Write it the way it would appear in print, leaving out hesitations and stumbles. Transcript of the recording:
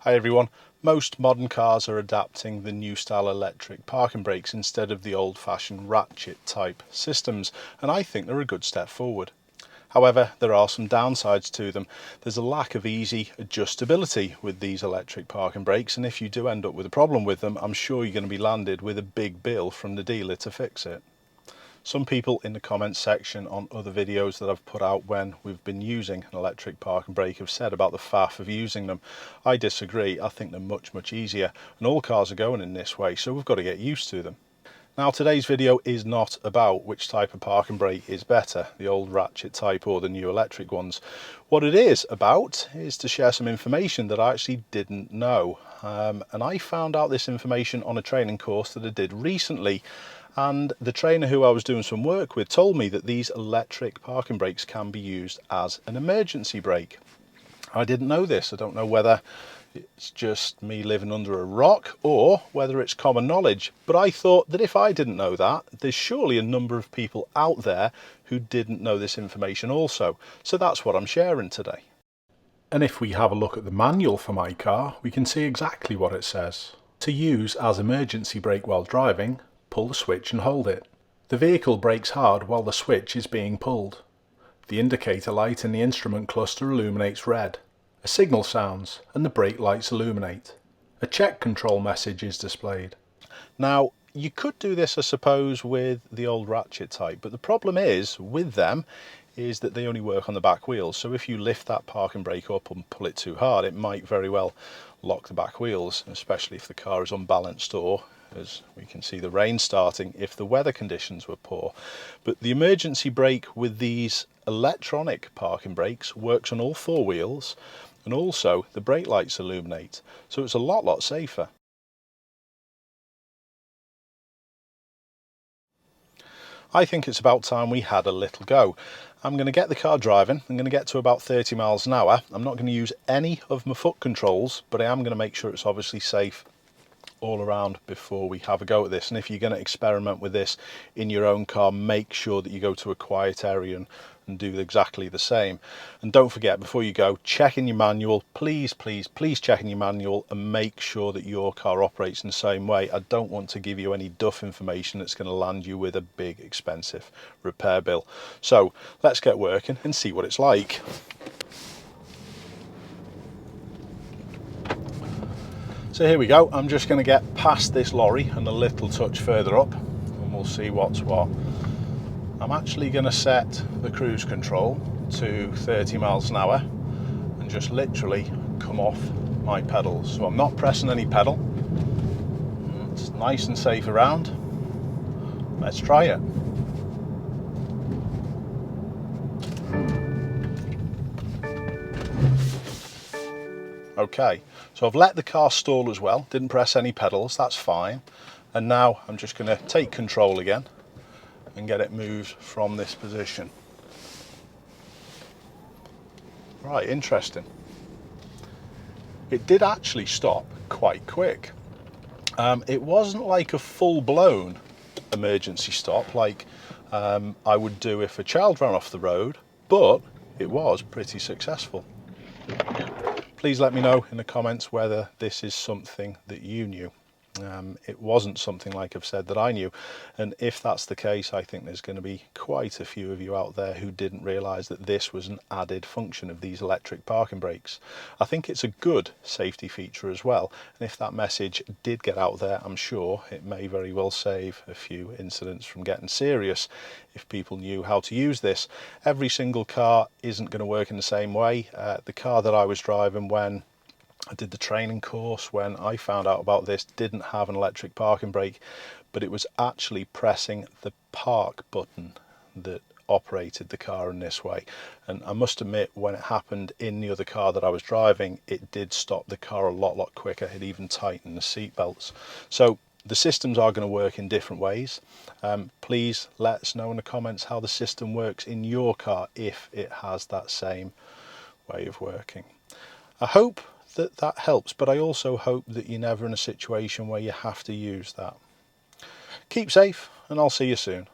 Hi everyone. Most modern cars are adapting the new style electric parking brakes instead of the old-fashioned ratchet type systems, and I think they're a good step forward. However, there are some downsides to them. There's a lack of easy adjustability with these electric parking brakes, and if you do end up with a problem with them, I'm sure you're going to be landed with a big bill from the dealer to fix it. Some people in the comments section on other videos that I've put out when we've been using an electric parking brake have said about the faff of using them. I disagree. I think they're much easier, and all cars are going in this way, so we've got to get used to them. Now, today's video is not about which type of parking brake is better, the old ratchet type or the new electric ones. What it is about is to share some information that I actually didn't know, and I found out this information on a training course that I did recently. And the trainer who I was doing some work with told me that these electric parking brakes can be used as an emergency brake. I didn't know this. I don't know whether it's just me living under a rock or whether it's common knowledge, but I thought that if I didn't know that, there's surely a number of people out there who didn't know this information also. So that's what I'm sharing today. And if we have a look at the manual for my car, we can see exactly what it says. To use as emergency brake while driving, pull the switch and hold it. The vehicle brakes hard while the switch is being pulled. The indicator light in the instrument cluster illuminates red. A signal sounds and the brake lights illuminate. A check control message is displayed. Now, you could do this, I suppose, with the old ratchet type, but the problem is with them is that they only work on the back wheels. So if you lift that parking brake up and pull it too hard, it might very well lock the back wheels, especially if the car is unbalanced or, as we can see, the rain starting, if the weather conditions were poor. But the emergency brake with these electronic parking brakes works on all four wheels, and also the brake lights illuminate, so it's a lot safer. I think it's about time we had a little go. I'm going to get the car driving. I'm going to get to about 30 miles an hour. I'm not going to use any of my foot controls, but I am going to make sure it's obviously safe all around before we have a go at this. And if you're going to experiment with this in your own car, make sure that you go to a quiet area and do exactly the same. And don't forget, before you go, check in your manual. Please check in your manual and make sure that your car operates in the same way. I don't want to give you any duff information that's going to land you with a big expensive repair bill. So let's get working and see what it's like. So here we go. I'm just going to get past this lorry and a little touch further up and we'll see what's what. I'm actually going to set the cruise control to 30 miles an hour and just literally come off my pedals. So I'm not pressing any pedal. It's nice and safe around. Let's try it. Okay, so I've let the car stall as well, didn't press any pedals, that's fine. And now I'm just going to take control again and get it moved from this position. Right, interesting. It did actually stop quite quick. It wasn't like a full-blown emergency stop like I would do if a child ran off the road, but it was pretty successful. Please let me know in the comments whether this is something that you knew. It wasn't something, like I've said, that I knew, and if that's the case, I think there's going to be quite a few of you out there who didn't realise that this was an added function of these electric parking brakes. I think it's a good safety feature as well, and if that message did get out there, I'm sure it may very well save a few incidents from getting serious if people knew how to use this. Every single car isn't going to work in the same way. The car that I was driving when I did the training course, when I found out about this, didn't have an electric parking brake, but it was actually pressing the park button that operated the car in this way. And I must admit, when it happened in the other car that I was driving, it did stop the car a lot quicker. It even tightened the seat belts. So the systems are going to work in different ways. Please let us know in the comments how the system works in your car, if it has that same way of working. I hope that helps, but I also hope that you're never in a situation where you have to use that. Keep safe, and I'll see you soon.